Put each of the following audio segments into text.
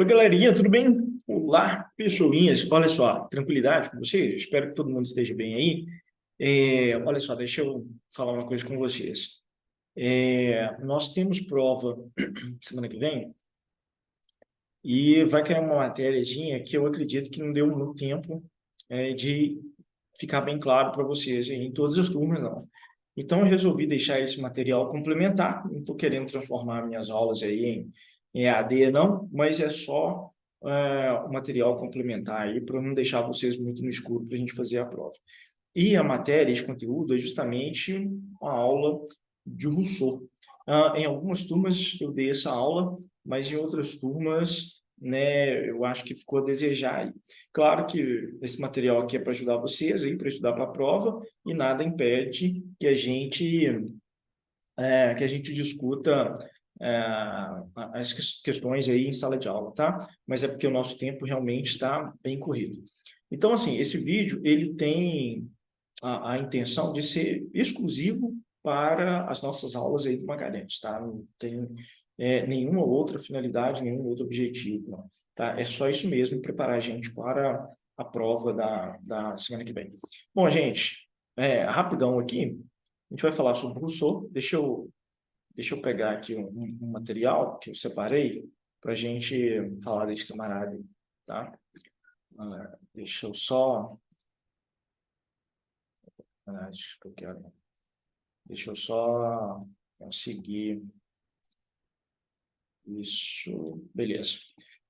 Oi, galerinha, tudo bem? Olá, pessoinhas. Olha só, tranquilidade com você? Espero que todo mundo esteja bem aí. Olha só, deixa eu falar uma coisa com vocês. Nós temos prova semana que vem e vai cair uma matériazinha que eu acredito que não deu muito tempo de ficar bem claro para vocês aí, em todas as turmas, não. Então, eu resolvi deixar esse material complementar. Não estou querendo transformar minhas aulas aí em EAD, não, mas é só o material complementar aí para não deixar vocês muito no escuro para a gente fazer a prova. E a matéria, esse conteúdo, é justamente uma aula de Rousseau. Em algumas turmas eu dei essa aula, mas em outras turmas, né, eu acho que ficou a desejar. Claro que esse material aqui é para ajudar vocês, para estudar para a prova, e nada impede que a gente discuta as questões aí em sala de aula, tá? Mas é porque o nosso tempo realmente está bem corrido. Então, assim, esse vídeo, ele tem a intenção de ser exclusivo para as nossas aulas aí do Magalhães, tá? Não tem nenhuma outra finalidade, nenhum outro objetivo, não, tá? É só isso mesmo, preparar a gente para a prova da semana que vem. Bom, gente, rapidão aqui, a gente vai falar sobre o Rousseau. Deixa eu pegar aqui um material que eu separei para a gente falar desse camarada, tá? Deixa eu só... Acho que eu quero... Deixa eu só conseguir isso. Beleza.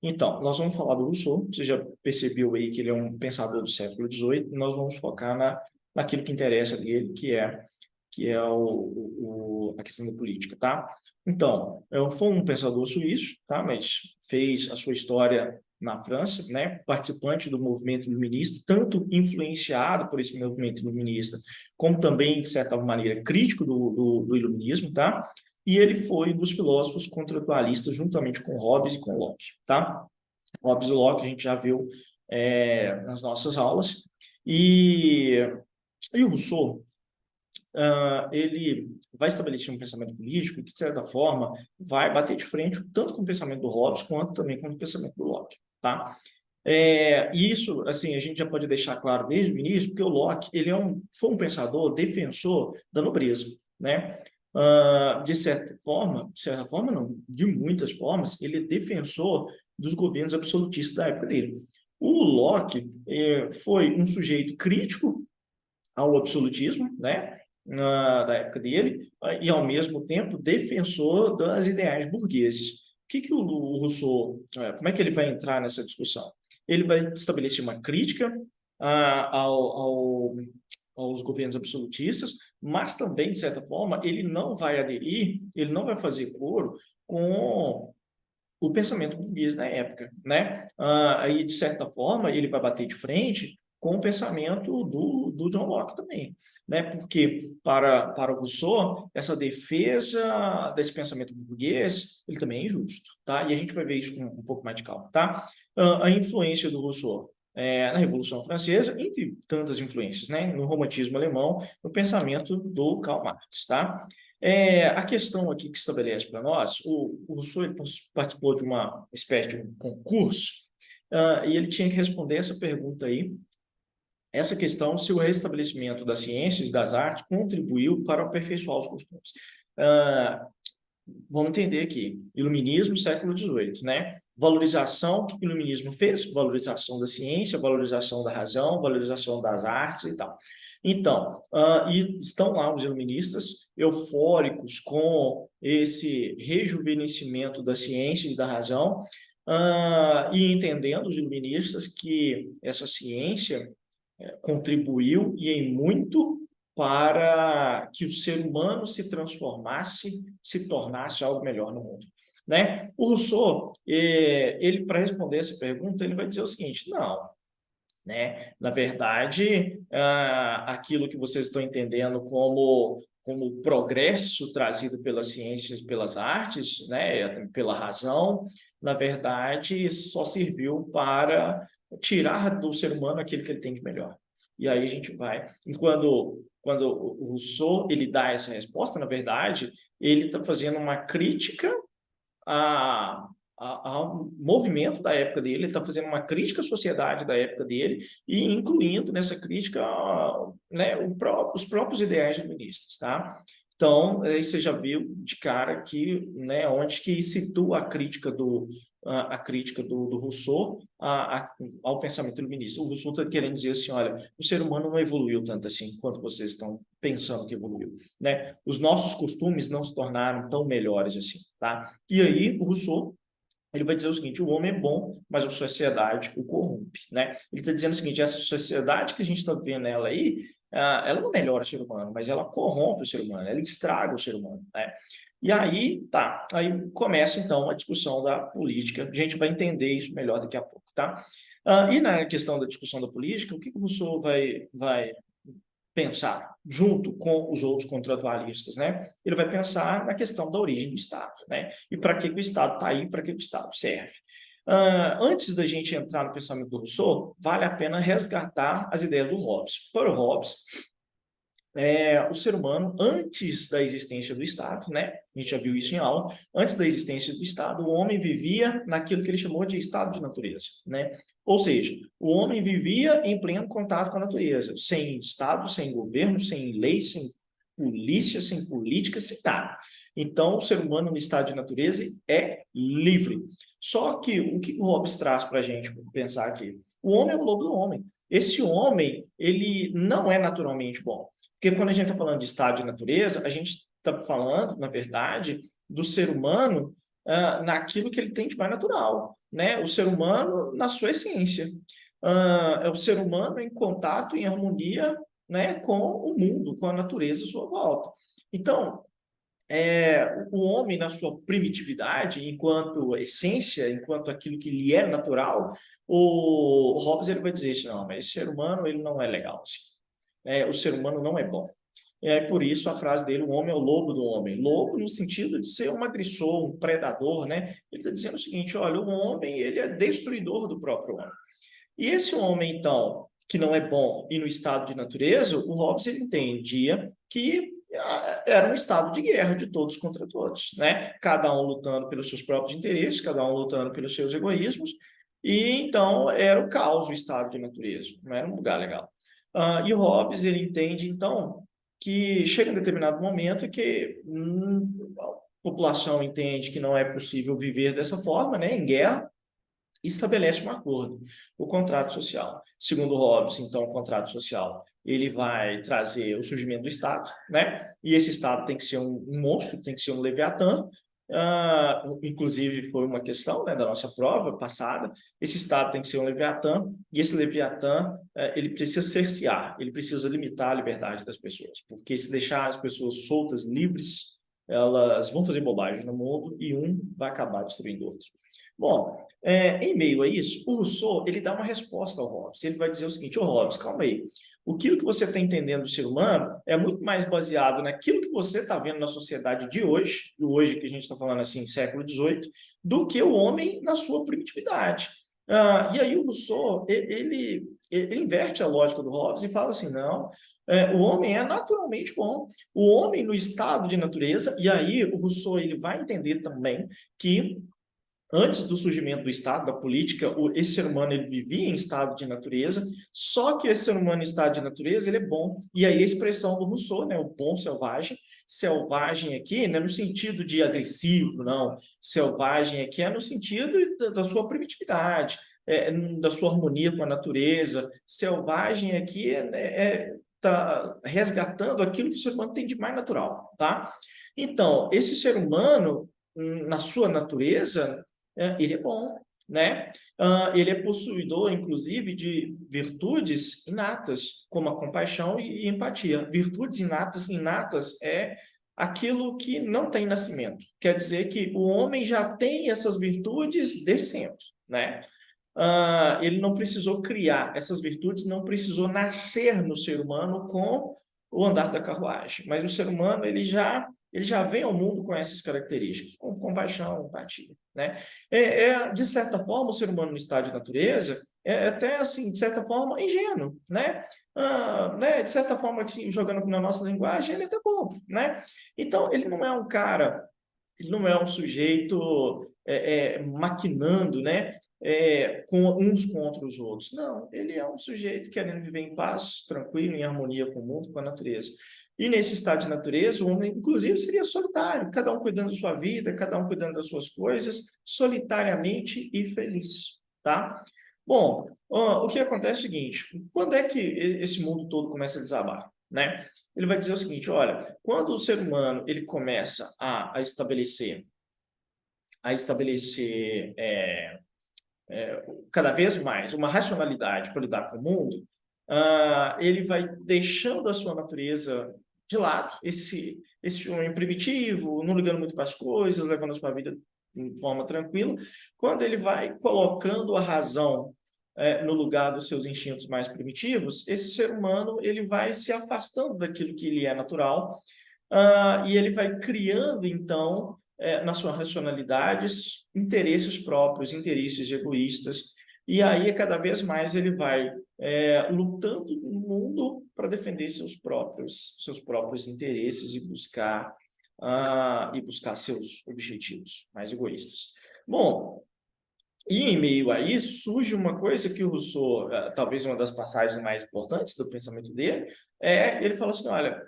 Então, nós vamos falar do Rousseau. Você já percebeu aí que ele é um pensador do século XVIII. Nós vamos focar naquilo que interessa dele, que é a questão da política, tá? Então, foi um pensador suíço, tá? Mas fez a sua história na França, né? Participante do movimento iluminista, tanto influenciado por esse movimento iluminista, como também, de certa maneira, crítico do iluminismo, tá? E ele foi um dos filósofos contratualistas, juntamente com Hobbes e com Locke, tá? Hobbes e Locke a gente já viu nas nossas aulas. E o Rousseau, ele vai estabelecer um pensamento político que, de certa forma, vai bater de frente tanto com o pensamento do Hobbes quanto também com o pensamento do Locke, tá? Isso, assim, a gente já pode deixar claro desde o início, porque o Locke, ele foi um pensador defensor da nobreza, né? De certa forma não, de muitas formas, ele é defensor dos governos absolutistas da época dele. O Locke foi um sujeito crítico ao absolutismo, né? Da época dele, e ao mesmo tempo defensor das ideais burgueses. Que o Rousseau, como é que ele vai entrar nessa discussão? Ele vai estabelecer uma crítica ah, ao, ao, aos governos absolutistas, mas também, de certa forma, ele não vai aderir, ele não vai fazer coro com o pensamento burguês na época, né? Aí, de certa forma, ele vai bater de frente com o pensamento do John Locke também, né? Porque para o Rousseau, essa defesa desse pensamento burguês, ele também é injusto, tá? E a gente vai ver isso com um pouco mais de calma, tá? A influência do Rousseau na Revolução Francesa, entre tantas influências, né? No romantismo alemão, no pensamento do Karl Marx, tá? A questão aqui que estabelece para nós, o Rousseau ele participou de uma espécie de um concurso, e ele tinha que responder essa pergunta aí, essa questão, se o restabelecimento das ciências e das artes contribuiu para aperfeiçoar os costumes. Uh, Vamos entender aqui, iluminismo, século XVIII, né? Valorização, o que o iluminismo fez? Valorização da ciência, valorização da razão, valorização das artes e tal. Então, e estão lá os iluministas eufóricos com esse rejuvenescimento da ciência e da razão, e entendendo os iluministas que essa ciência contribuiu e em muito para que o ser humano se transformasse, se tornasse algo melhor no mundo, né? O Rousseau, ele para responder essa pergunta, ele vai dizer o seguinte: não, né? Na verdade, aquilo que vocês estão entendendo como progresso trazido pelas ciências, pelas artes, né, pela razão, na verdade, só serviu para tirar do ser humano aquilo que ele tem de melhor. E aí a gente vai. E quando o Rousseau ele dá essa resposta, na verdade, ele está fazendo uma crítica a, ao movimento da época dele, ele está fazendo uma crítica à sociedade da época dele e incluindo nessa crítica, né, os próprios ideais iluministas, tá? Então, aí você já viu de cara que, né, onde que situa a crítica do Rousseau ao pensamento iluminista. O Rousseau está querendo dizer assim, olha, o ser humano não evoluiu tanto assim quanto vocês estão pensando que evoluiu, né? Os nossos costumes não se tornaram tão melhores assim, tá? E aí o Rousseau ele vai dizer o seguinte: o homem é bom, mas a sociedade o corrompe, né? Ele está dizendo o seguinte: essa sociedade que a gente está vendo ela aí, ela não melhora o ser humano, mas ela corrompe o ser humano, ela estraga o ser humano, né? E aí, tá, aí começa então a discussão da política. A gente vai entender isso melhor daqui a pouco, tá? E na questão da discussão da política, o que o Rousseau vai pensar junto com os outros contratualistas, né? Ele vai pensar na questão da origem do Estado, né? E para que o Estado está aí, para que o Estado serve. Antes da gente entrar no pensamento do Rousseau, vale a pena resgatar as ideias do Hobbes. Para o Hobbes, o ser humano, antes da existência do Estado, né? A gente já viu isso em aula, antes da existência do Estado, o homem vivia naquilo que ele chamou de estado de natureza, né? Ou seja, o homem vivia em pleno contato com a natureza, sem Estado, sem governo, sem lei, sem polícia, sem política, sem nada. Então, o ser humano no estado de natureza é livre. Só que o que o Hobbes traz para a gente pensar aqui? O homem é o lobo do homem. Esse homem, ele não é naturalmente bom. Porque quando a gente está falando de estado de natureza, a gente está falando, na verdade, do ser humano naquilo que ele tem de mais natural, né? O ser humano na sua essência. É o ser humano em contato, em harmonia, né, com o mundo, com a natureza à sua volta. Então, o homem na sua primitividade, enquanto essência, enquanto aquilo que lhe é natural, o Hobbes ele vai dizer assim, não, mas esse ser humano ele não é legal assim. O ser humano não é bom. Por isso a frase dele, o homem é o lobo do homem. Lobo no sentido de ser um agressor, um predador, né? Ele está dizendo o seguinte, olha, o homem ele é destruidor do próprio homem. E esse homem, então, que não é bom e no estado de natureza, o Hobbes ele entendia que era um estado de guerra de todos contra todos, né? Cada um lutando pelos seus próprios interesses, cada um lutando pelos seus egoísmos, e então era o caos o estado de natureza, não era um lugar legal. E o Hobbes ele entende, então, que chega um determinado momento que a população entende que não é possível viver dessa forma, né, em guerra, e estabelece um acordo, o contrato social. Segundo Hobbes, então, o contrato social ele vai trazer o surgimento do Estado, né? E esse Estado tem que ser um monstro, tem que ser um Leviatã. Inclusive, foi uma questão, né, da nossa prova passada. Esse Estado tem que ser um Leviatã, e esse Leviatã ele precisa cercear, ele precisa limitar a liberdade das pessoas, porque se deixar as pessoas soltas, livres, elas vão fazer bobagem no mundo e um vai acabar destruindo outros. Bom, em meio a isso, o Rousseau ele dá uma resposta ao Hobbes. Ele vai dizer o seguinte: ô Hobbes, calma aí. O que você está entendendo do ser humano é muito mais baseado naquilo que você está vendo na sociedade de hoje que a gente está falando assim, século XVIII, do que o homem na sua primitividade. E aí o Rousseau, ele inverte a lógica do Hobbes e fala assim, não, o homem é naturalmente bom. O homem no estado de natureza, e aí o Rousseau ele vai entender também que antes do surgimento do Estado, da política, esse ser humano ele vivia em estado de natureza, só que esse ser humano em estado de natureza ele é bom. E aí a expressão do Rousseau, né, o bom selvagem aqui, não é no sentido de agressivo, não. Selvagem aqui é no sentido da sua primitividade, da sua harmonia com a natureza. Selvagem aqui tá resgatando aquilo que o ser humano tem de mais natural, tá? Então, esse ser humano, na sua natureza, ele é bom, né? Ele é possuidor, inclusive, de virtudes inatas, como a compaixão e empatia. Virtudes inatas é aquilo que não tem nascimento. Quer dizer que o homem já tem essas virtudes desde sempre, né? Ele não precisou criar essas virtudes, não precisou nascer no ser humano com o andar da carruagem, mas o ser humano ele já vem ao mundo com essas características, com compaixão, empatia, né? De certa forma, o ser humano no estado de natureza é até assim, de certa forma, ingênuo, né? De certa forma, assim, jogando na nossa linguagem, ele é até bobo, né? Então, ele não é um cara ele não é um sujeito maquinando, né? Uns contra os outros. Não, ele é um sujeito querendo viver em paz, tranquilo, em harmonia com o mundo, com a natureza. E nesse estado de natureza, o homem, inclusive, seria solitário, cada um cuidando da sua vida, cada um cuidando das suas coisas, solitariamente e feliz, tá? Bom, o que acontece é o seguinte, quando é que esse mundo todo começa a desabar, né? Ele vai dizer o seguinte, olha, quando o ser humano ele começa a estabelecer cada vez mais uma racionalidade para lidar com o mundo, ele vai deixando a sua natureza de lado, esse homem primitivo, não ligando muito para as coisas, levando a sua vida de forma tranquila, quando ele vai colocando a razão no lugar dos seus instintos mais primitivos, esse ser humano ele vai se afastando daquilo que lhe é natural, e ele vai criando, então, na sua racionalidade, interesses próprios, interesses egoístas, e aí cada vez mais ele vai lutando no mundo para defender seus próprios interesses e buscar seus objetivos mais egoístas. Bom, e em meio a isso surge uma coisa que o Rousseau, talvez uma das passagens mais importantes do pensamento dele, ele fala assim, olha,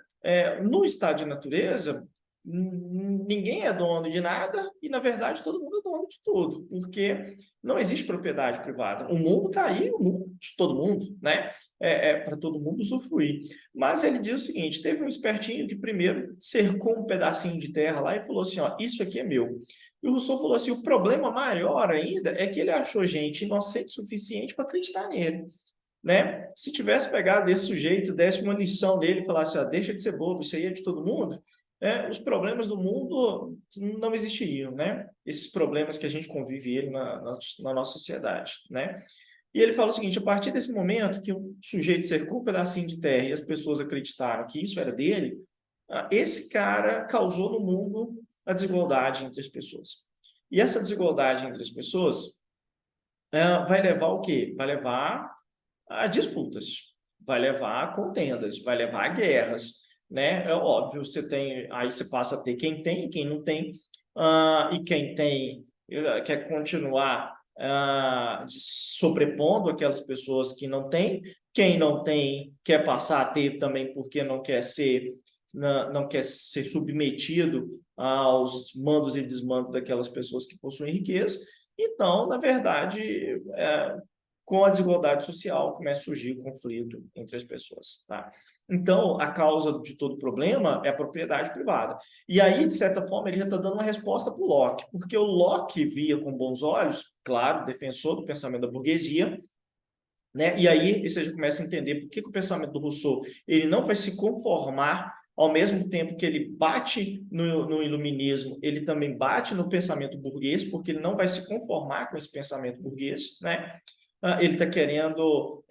no estado de natureza, ninguém é dono de nada e, na verdade, todo mundo é dono de tudo, porque não existe propriedade privada. O mundo está aí, o mundo de todo mundo, né? Para todo mundo usufruir. Mas ele diz o seguinte, teve um espertinho que primeiro cercou um pedacinho de terra lá e falou assim, ó, isso aqui é meu. E o Rousseau falou assim, o problema maior ainda é que ele achou gente inocente o suficiente para acreditar nele, né? Se tivesse pegado esse sujeito, desse uma lição dele e falasse, ah, deixa de ser bobo, isso aí é de todo mundo, os problemas do mundo não existiriam, né? Esses problemas que a gente convive ele na nossa sociedade, né? E ele fala o seguinte, a partir desse momento que o sujeito cercou um pedacinho de terra e as pessoas acreditaram que isso era dele, esse cara causou no mundo a desigualdade entre as pessoas. E essa desigualdade entre as pessoas vai levar o quê? Vai levar a disputas, vai levar a contendas, vai levar a guerras, né? É óbvio, aí você passa a ter quem tem e quem não tem, e quem tem quer continuar sobrepondo aquelas pessoas que não têm, quem não tem quer passar a ter também porque não quer ser submetido aos mandos e desmandos daquelas pessoas que possuem riqueza. Então, na verdade, com a desigualdade social, começa a surgir o conflito entre as pessoas. Tá? Então, a causa de todo problema é a propriedade privada. E aí, de certa forma, ele já está dando uma resposta para o Locke, porque o Locke via com bons olhos, claro, defensor do pensamento da burguesia, né? E aí você já começa a entender por que o pensamento do Rousseau ele não vai se conformar ao mesmo tempo que ele bate no iluminismo, ele também bate no pensamento burguês, porque ele não vai se conformar com esse pensamento burguês, né? Ele está querendo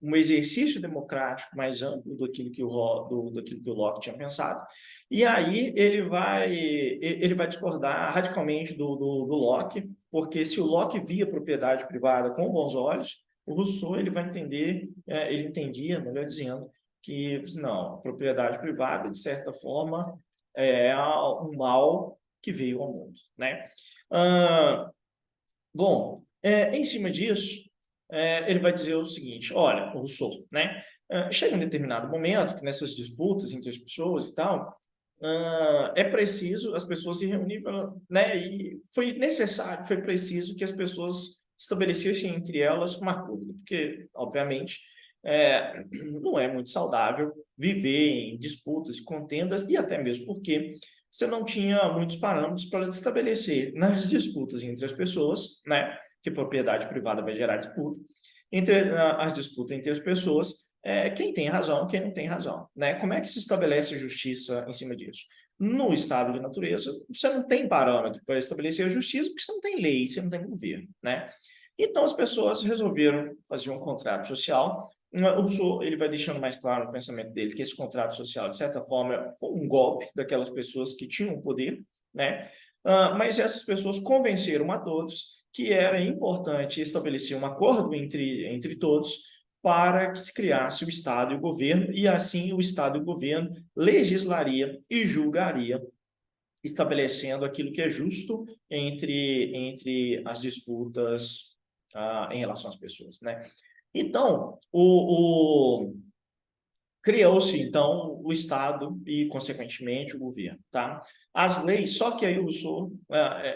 um exercício democrático mais amplo daquilo que o Locke tinha pensado. E aí ele vai discordar radicalmente do Locke, porque se o Locke via propriedade privada com bons olhos, o Rousseau ele vai entender, ele entendia, melhor dizendo, que não, a propriedade privada, de certa forma, é um mal que veio ao mundo, né? Bom, em cima disso, ele vai dizer o seguinte, olha, o Rousseau, né? Chega um determinado momento que nessas disputas entre as pessoas e tal, é preciso as pessoas se reunirem, né? E foi necessário, foi preciso que as pessoas estabelecessem entre elas uma acordo, porque, obviamente, não é muito saudável viver em disputas e contendas, e até mesmo porque você não tinha muitos parâmetros para estabelecer nas disputas entre as pessoas, né? Que propriedade privada vai gerar disputa, entre as disputas entre as pessoas, quem tem razão, quem não tem razão, né? Como é que se estabelece a justiça em cima disso? No estado de natureza, você não tem parâmetro para estabelecer a justiça, porque você não tem lei, você não tem governo, né? Então, as pessoas resolveram fazer um contrato social. O Rousseau ele vai deixando mais claro no pensamento dele que esse contrato social, de certa forma, foi um golpe daquelas pessoas que tinham poder, né? Mas essas pessoas convenceram a todos que era importante estabelecer um acordo entre todos para que se criasse o Estado e o governo, e assim o Estado e o governo legislaria e julgaria estabelecendo aquilo que é justo entre as disputas em relação às pessoas, né? Então, criou-se, então, o Estado e, consequentemente, o governo, tá? As leis, só que aí o Rousseau,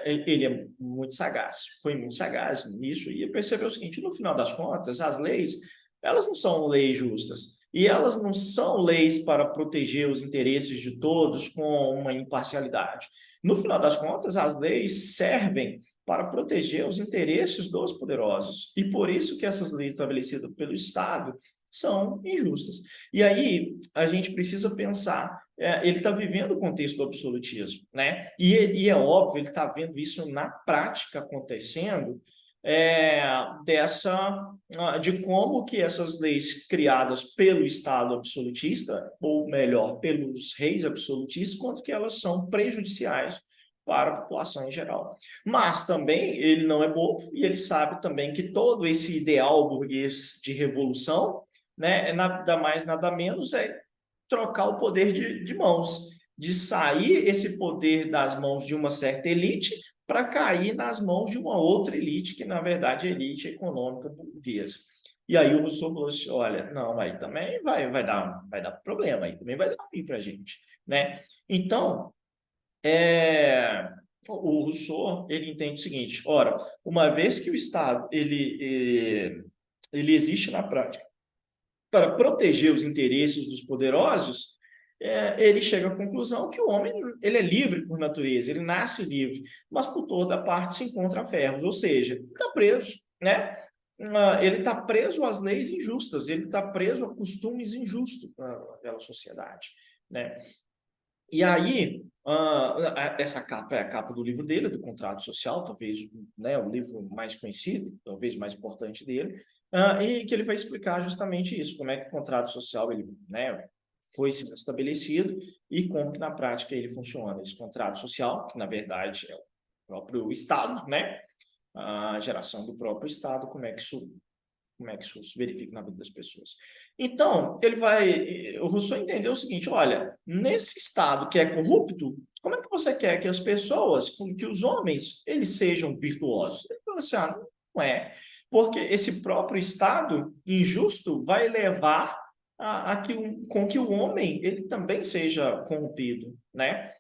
ele é muito sagaz, foi muito sagaz nisso, e percebeu o seguinte, no final das contas, as leis, elas não são leis justas, e elas não são leis para proteger os interesses de todos com uma imparcialidade. No final das contas, as leis servem para proteger os interesses dos poderosos, e por isso que essas leis estabelecidas pelo Estado são injustas. E aí a gente precisa pensar, ele está vivendo o contexto do absolutismo, né? E é óbvio, ele está vendo isso na prática acontecendo, de como que essas leis criadas pelo Estado absolutista, ou melhor, pelos reis absolutistas, quanto que elas são prejudiciais para a população em geral. Mas também ele não é bobo e ele sabe também que todo esse ideal burguês de revolução, né, nada mais, nada menos é trocar o poder de mãos, de sair esse poder das mãos de uma certa elite para cair nas mãos de uma outra elite, que na verdade é a elite econômica burguesa. E aí o Rousseau falou assim, olha, não, aí também vai dar problema, aí também vai dar ruim para a gente, né? Então, o Rousseau, ele entende o seguinte, ora, uma vez que o Estado, ele existe na prática para proteger os interesses dos poderosos, ele chega à conclusão que o homem ele é livre por natureza, ele nasce livre, mas por toda parte se encontra ferros, ou seja, está preso, né? Ele está preso às leis injustas, ele está preso a costumes injustos pela sociedade, né? E aí, essa capa é a capa do livro dele, do Contrato Social, talvez, né, o livro mais conhecido, talvez mais importante dele, e que ele vai explicar justamente isso, como é que o contrato social ele, né, foi estabelecido e como que na prática ele funciona. Esse contrato social, que na verdade é o próprio Estado, né, a geração do próprio Estado, como é que isso se verifica na vida das pessoas. Então, o Rousseau entendeu o seguinte, olha, nesse Estado que é corrupto, como é que você quer que as pessoas, que os homens, eles sejam virtuosos? Ele falou assim, não é, porque esse próprio Estado injusto vai levar com que o homem, ele também seja corrompido, né?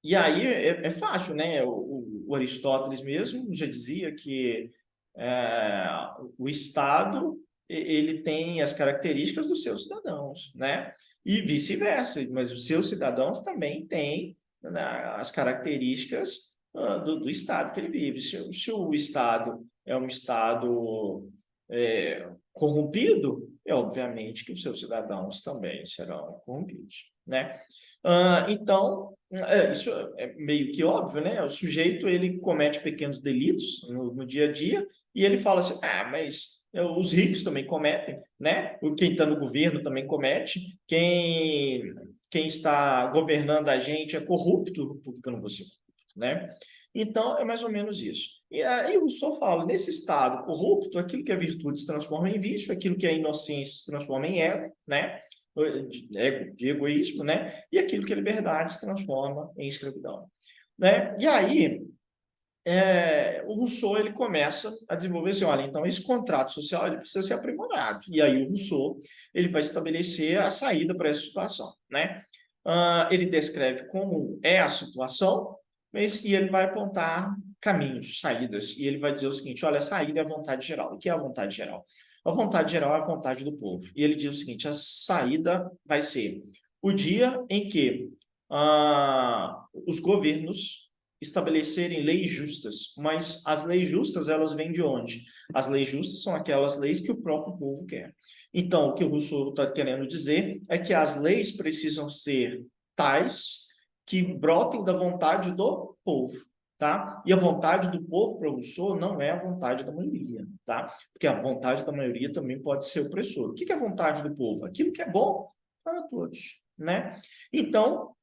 E aí é fácil, né? O Aristóteles mesmo já dizia que é, o Estado ele tem as características dos seus cidadãos, né? E vice-versa, mas os seus cidadãos também têm, né, as características do Estado que ele vive. Se o Estado é um Estado corrompido, é obviamente que os seus cidadãos também serão corrompidos, né? Então, isso é meio que óbvio, né? O sujeito ele comete pequenos delitos no dia a dia e ele fala assim: mas os ricos também cometem, né? Quem está no governo também comete, quem está governando a gente é corrupto, por que eu não vou ser corrupto, né? Então, é mais ou menos isso. E aí o Rousseau fala, nesse estado corrupto, aquilo que é virtude se transforma em vício, aquilo que é inocência se transforma em ego, né? De egoísmo, né? E aquilo que é liberdade se transforma em escravidão, né? E aí, o Rousseau ele começa a desenvolver assim, olha, então esse contrato social ele precisa ser aprimorado. E aí o Rousseau ele vai estabelecer a saída para essa situação, né? Ele descreve como é a situação, e ele vai apontar caminhos, saídas, e ele vai dizer o seguinte, olha, a saída é a vontade geral. O que é a vontade geral? A vontade geral é a vontade do povo. E ele diz o seguinte, a saída vai ser o dia em que os governos estabelecerem leis justas, mas as leis justas, elas vêm de onde? As leis justas são aquelas leis que o próprio povo quer. Então, o que o Rousseau está querendo dizer é que as leis precisam ser tais que brotem da vontade do povo, tá? E a vontade do povo para o Rousseau não é a vontade da maioria, tá? Porque a vontade da maioria também pode ser opressora. O que é a vontade do povo? Aquilo que é bom para todos, né? Então,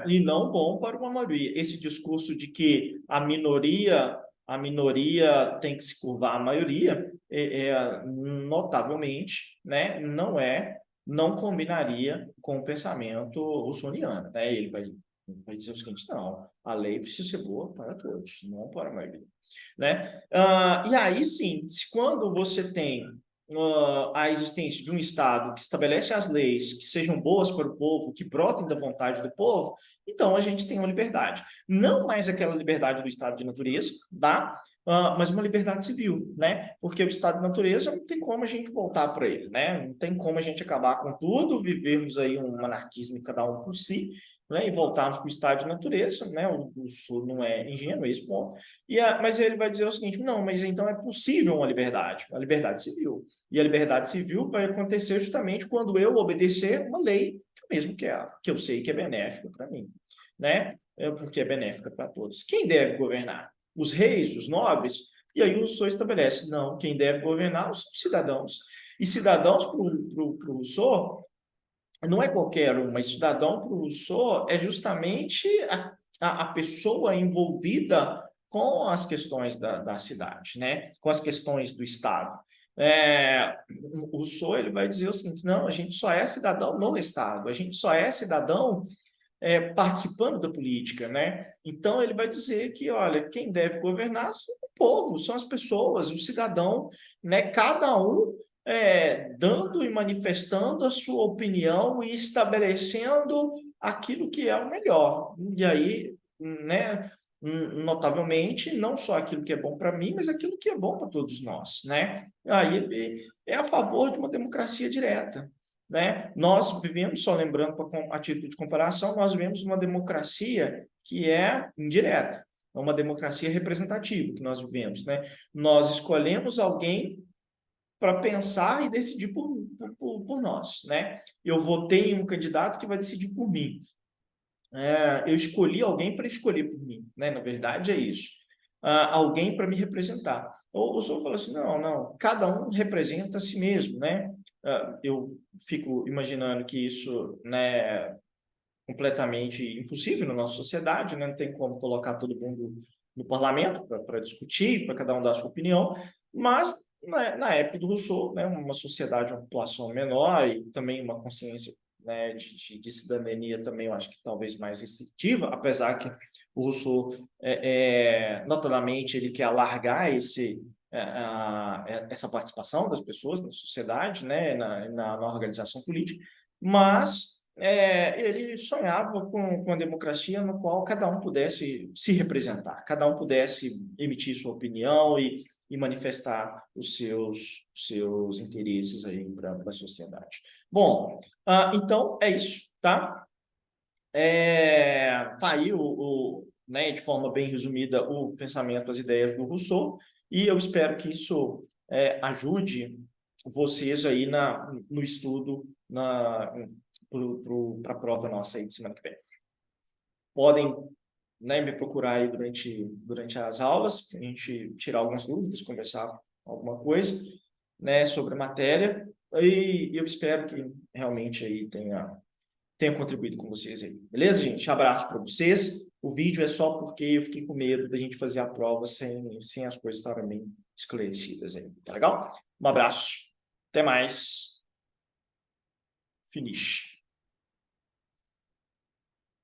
e não bom para uma maioria. Esse discurso de que a minoria tem que se curvar à maioria, notavelmente, né, não combinaria com o pensamento russoniano, né? Ele vai dizer o seguinte, não, a lei precisa ser boa para todos, não para a maioria, né? E aí, sim, quando você tem a existência de um Estado que estabelece as leis que sejam boas para o povo, que brotem da vontade do povo, então a gente tem uma liberdade. Não mais aquela liberdade do estado de natureza, tá? Mas uma liberdade civil, né? Porque o estado de natureza não tem como a gente voltar para ele, né? Não tem como a gente acabar com tudo, vivermos aí um anarquismo cada um por si, né? E voltarmos para o estado de natureza, né? O Sul não é ingênuo, esse ponto. Mas ele vai dizer o seguinte, não, mas então é possível uma liberdade civil. E a liberdade civil vai acontecer justamente quando eu obedecer uma lei que eu mesmo quero, que eu sei que é benéfica para mim, né? Porque é benéfica para todos. Quem deve governar? Os reis, os nobres? E aí o Rousseau estabelece, não, quem deve governar são os cidadãos. E cidadãos para o Rousseau não é qualquer um, mas cidadão para o Rousseau é justamente a pessoa envolvida com as questões da cidade, né? Com as questões do Estado. O Rousseau ele vai dizer o seguinte, não, a gente só é cidadão no Estado, a gente só é cidadão participando da política, né? Então ele vai dizer que, olha, quem deve governar são o povo, são as pessoas, o cidadão, né? Cada um dando e manifestando a sua opinião e estabelecendo aquilo que é o melhor. E aí, né? Notavelmente, não só aquilo que é bom para mim, mas aquilo que é bom para todos nós, né? Aí ele é a favor de uma democracia direta, né? Nós vivemos, só lembrando a título de comparação, nós vivemos uma democracia que é indireta, é uma democracia representativa que nós vivemos, né? Nós escolhemos alguém para pensar e decidir por nós, né? Eu votei em um candidato que vai decidir por mim. Eu escolhi alguém para escolher por mim, né? Na verdade é isso. Alguém para me representar. Ou o senhor fala assim, não, cada um representa a si mesmo, né? Eu fico imaginando que isso, né, completamente impossível na nossa sociedade, né? Não tem como colocar todo mundo no parlamento para discutir, para cada um dar a sua opinião, mas na época do Rousseau, né, uma sociedade, uma população menor e também uma consciência, né, de cidadania também, eu acho que talvez mais restritiva, apesar que o Rousseau, notadamente, ele quer alargar essa participação das pessoas na sociedade, né, na organização política, mas ele sonhava com a democracia no qual cada um pudesse se representar, cada um pudesse emitir sua opinião e manifestar os seus interesses aí para a sociedade. Bom, então é isso, tá? Tá aí né, de forma bem resumida o pensamento, as ideias do Rousseau, e eu espero que isso ajude vocês aí no estudo para a prova nossa aí de semana que vem. Podem, né, me procurar aí durante as aulas, para a gente tirar algumas dúvidas, conversar alguma coisa, né, sobre a matéria, e eu espero que realmente aí tenha contribuído com vocês aí. Beleza, gente? Abraço para vocês. O vídeo é só porque eu fiquei com medo da gente fazer a prova sem as coisas estarem bem esclarecidas aí. Tá legal? Um abraço. Até mais. Finish.